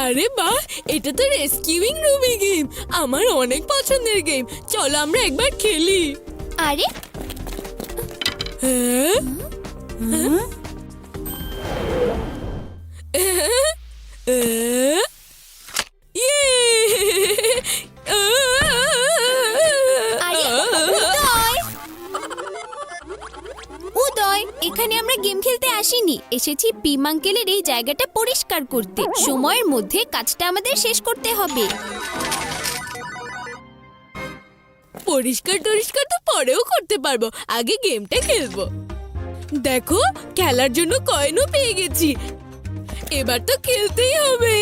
আরে বাহ, এটা তো রেস্কিউইং রুবি গেম। আমার অনেক পছন্দের গেম। চলো আমরা একবার খেলি। আরে হ্যাঁ? ইয়ে! আরে উদয়, এখানে আমরা গেম খেলতে আসিনি, এসেছি পিম আঙ্কেলের এই জায়গাটা পরিষ্কার করতে। সময়ের মধ্যে কাজটা আমাদের শেষ করতে হবে। পরিষ্কার টরিষ্কার তো পরেও করতে পারবো, আগে গেমটা খেলবো। দেখো, খেলার জন্য কয়েনও পেয়ে গেছি। এবার তো খেলতেই হবে।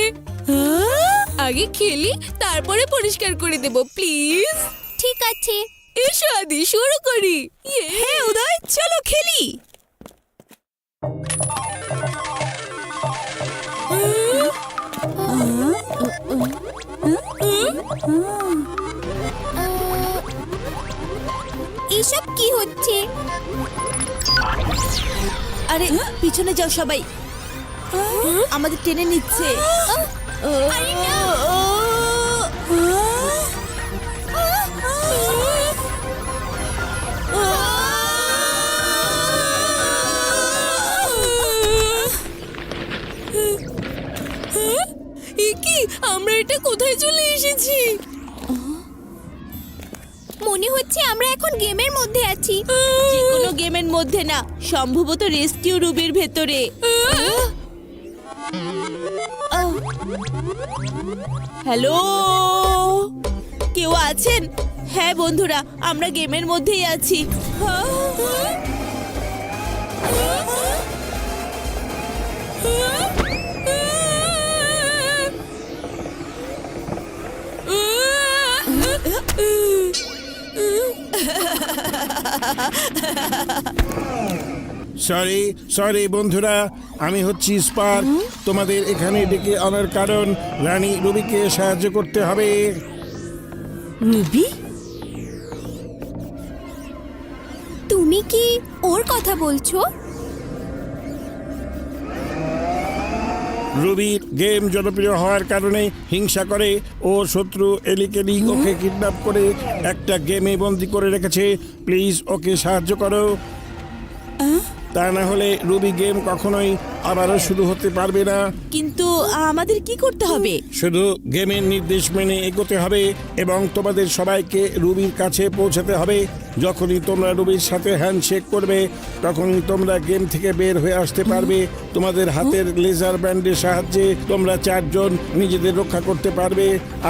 আগে খেলি, তারপরে পরিষ্কার করে দেব, প্লিজ। ঠিক আছে। এসো আদি, শুরু করি। হ্যাঁ উদয়, চলো খেলি। এসব কি হচ্ছে? আরে পিছনে যাও সবাই, আমাদের টেনে নিচ্ছে। আরে না! কি, আমরা এটা কোথায় চলে এসেছি? মনে হচ্ছে আমরা এখন গেমের মধ্যে আছি। যে কোনো গেমের মধ্যে না, সম্ভবত রেস্কিউ রুবির ভেতরে। হ্যালো, কেউ আছেন? হ্যাঁ বন্ধুরা, আমরা গেমের মধ্যেই আছি। সরি বন্ধুরা, আমি হচ্ছি স্পার্ক। তোমাদের এখানে ডেকে আনার কারণ রানী রুবিকে সাহায্য করতে হবে। রুবি? তুমি কি ওর কথা বলছো? রুবির গেম জনপ্রিয় হওয়ার কারণে হিংসা করে ও শত্রু এলিকেলি ওকে কিডন্যাপ করে একটা গেমে বন্দি করে রেখেছে। প্লিজ ওকে সাহায্য করো, তা না হলে রুবি গেম কখনোই আবারও শুরু হতে পারবে না। কিন্তু আমাদের কি করতে হবে? শুধু গেমের নির্দেশ মেনে এগোতে হবে এবং তোমাদের সবাইকে রুবির কাছে পৌঁছাতে হবে। যখনই তোমরা রুবির সাথে হ্যান্ডশেক করবে, তখনই তোমরা গেম থেকে বের হয়ে আসতে পারবে। তোমাদের হাতের লেজার ব্যান্ডের সাহায্যে তোমরা 4 জন নিজেদের রক্ষা করতে পারবে।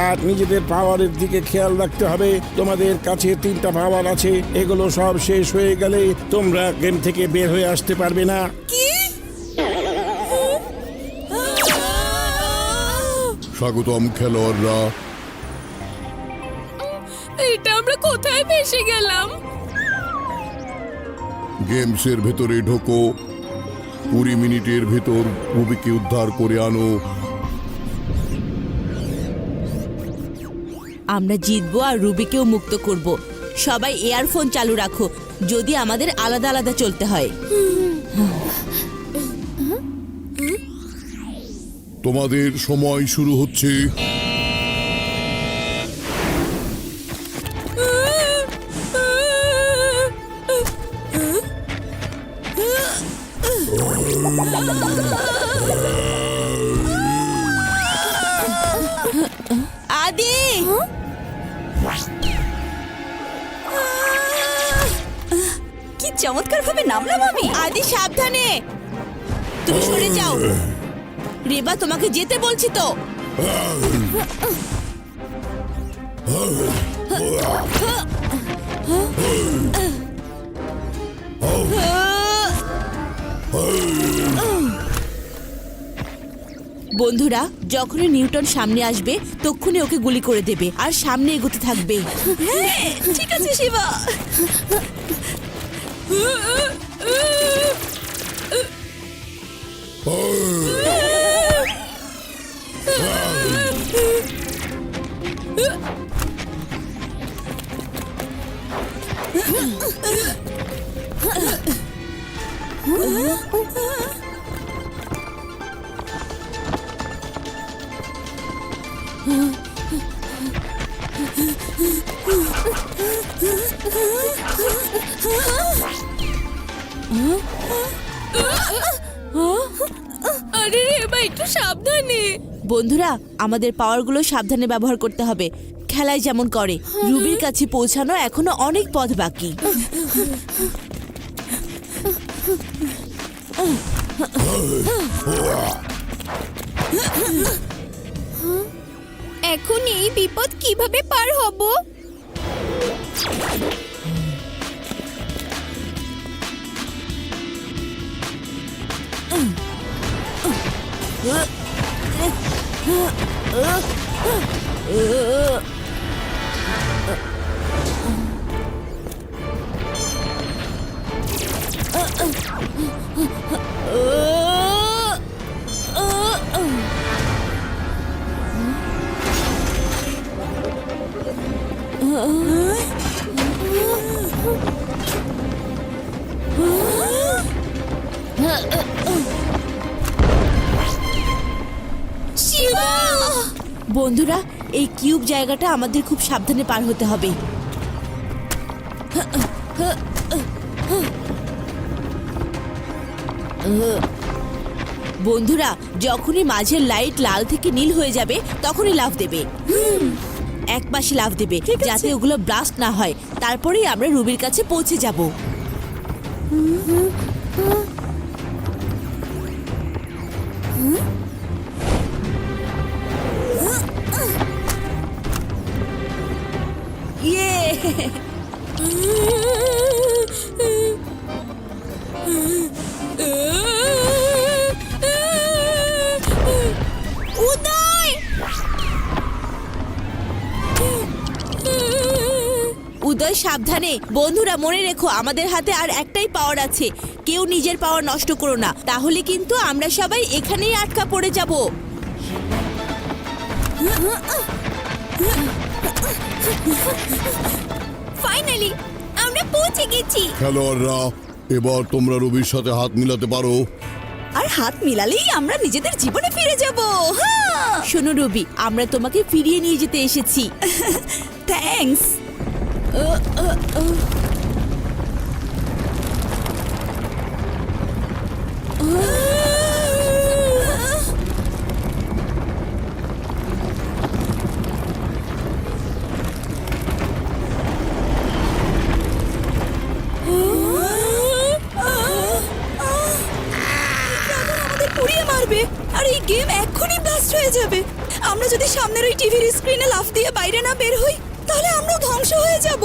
আর নিজেদের পাওয়ারের দিকে খেয়াল রাখতে হবে। তোমাদের কাছে 3টা পাওয়ার আছে, এগুলো সব শেষ হয়ে গেলে তোমরা গেম থেকে বের হয়ে আসতে পারবে না। স্বাগতম খেলোয়াড়রা। এটা আমরা কোথায় ফেসে গেলাম? গেমসের ভেতরে ঢোকো, 20 মিনিটের ভেতর রুবিকে উদ্ধার করে আনো। আমরা জিতবো আর রুবিকেও মুক্ত করব। সবাই ইয়ারফোন চালু রাখো, যদি আমাদের আলাদা আলাদা চলতে হয়। তোমাদের সময় শুরু হচ্ছে। আদি! কি চমৎকার ভাবে নামলাম আমি। আদি সাবধানে, তুমি সরে যাও। রেবা, তোমাকে যেতে বলছি তো। বন্ধুরা, যখনই নিউটন সামনে আসবে তক্ষুনি ওকে গুলি করে দেবে আর সামনে এগোতে থাকবে। ঠিক আছে শিবা। আরে রেবা একটু সাবধানে। বন্ধুরা, আমাদের পাওয়ারগুলো সাবধানে ব্যবহার করতে হবে, খেলায় যেমন করে। রুবির কাছে পৌঁছানো এখনো অনেক পথ বাকি। এখন এই বিপদ কিভাবে পার হব? শিবা! বন্ধুরা, এই কিউব জায়গাটা আমাদের খুব সাবধানে পার হতে হবে। বন্ধুরা, যখনই মাঝের লাইট লাল থেকে নীল হয়ে যাবে তখনই লাফ দেবে। এক পাশে লাফ দেবে যাতে ওগুলো ব্লাস্ট না হয়। তারপরেই আমরা রুবির কাছে পৌঁছে যাব। ইয়ে! উদয়! উদয়, সাবধানে। বন্ধুরা, মনে রেখো আমাদের হাতে আর একটাই পাওয়ার আছে। কেউ নিজের পাওয়ার নষ্ট করো না, তাহলে কিন্তু আমরা সবাই এখানেই আটকা পড়ে যাব। ফাইনালি আমরা পৌঁছে গেছি। খেলোয়াড়রা, এবার তোমরা রবির সাথে হাত মিলাতে পারো। আর হাত মিলালেই আমরা নিজেদের জীবনে ফিরে যাব। শোনো রবি, আমরা তোমাকে ফিরিয়ে নিয়ে যেতে এসেছি। থ্যাঙ্কস। পুড়িয়ে মারবে আর এই গেম এক্ষুনি ব্লাস্ট হয়ে যাবে। আমরা যদি সামনের ওই টিভির স্ক্রিনে লাফ দিয়ে বাইরে না বের হই তাহলে আমরাও ধ্বংস হয়ে যাব।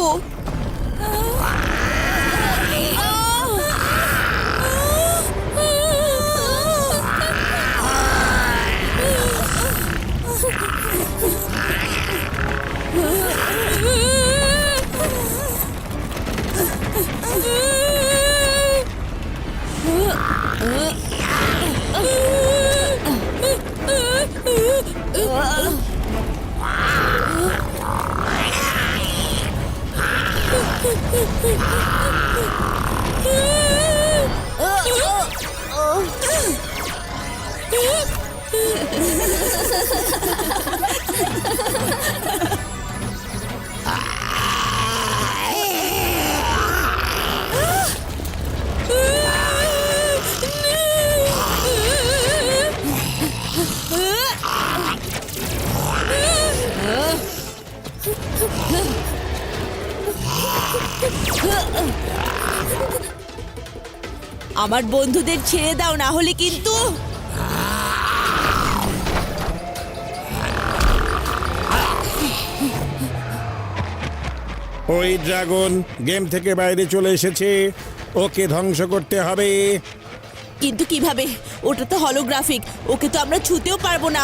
আমার বন্ধুদের ছেড়ে দাও, না হলে কিন্তু ওই ড্রাগন গেম থেকে বাইরে চলে এসেছে, ওকে ধ্বংস করতে হবে। কিন্তু কিভাবে? ওটা তো হলোগ্রাফিক, ওকে তো আমরা ছুঁতেও পারবো না।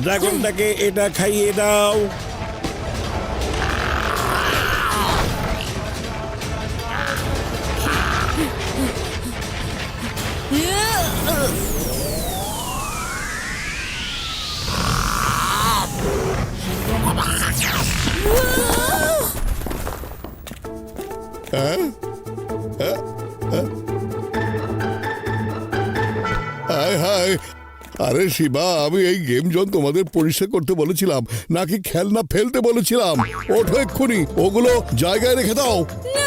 ড্রাগনটাকে এটা খাইয়ে দাও। হায় হায়, আরে শিবা, আমি এই গেম জোন তোমাদের পরিষ্কার করতে বলেছিলাম নাকি খেলনা ফেলতে বলেছিলাম? ওঠো এক্ষুনি, ওগুলো জায়গায় রেখে দাও। না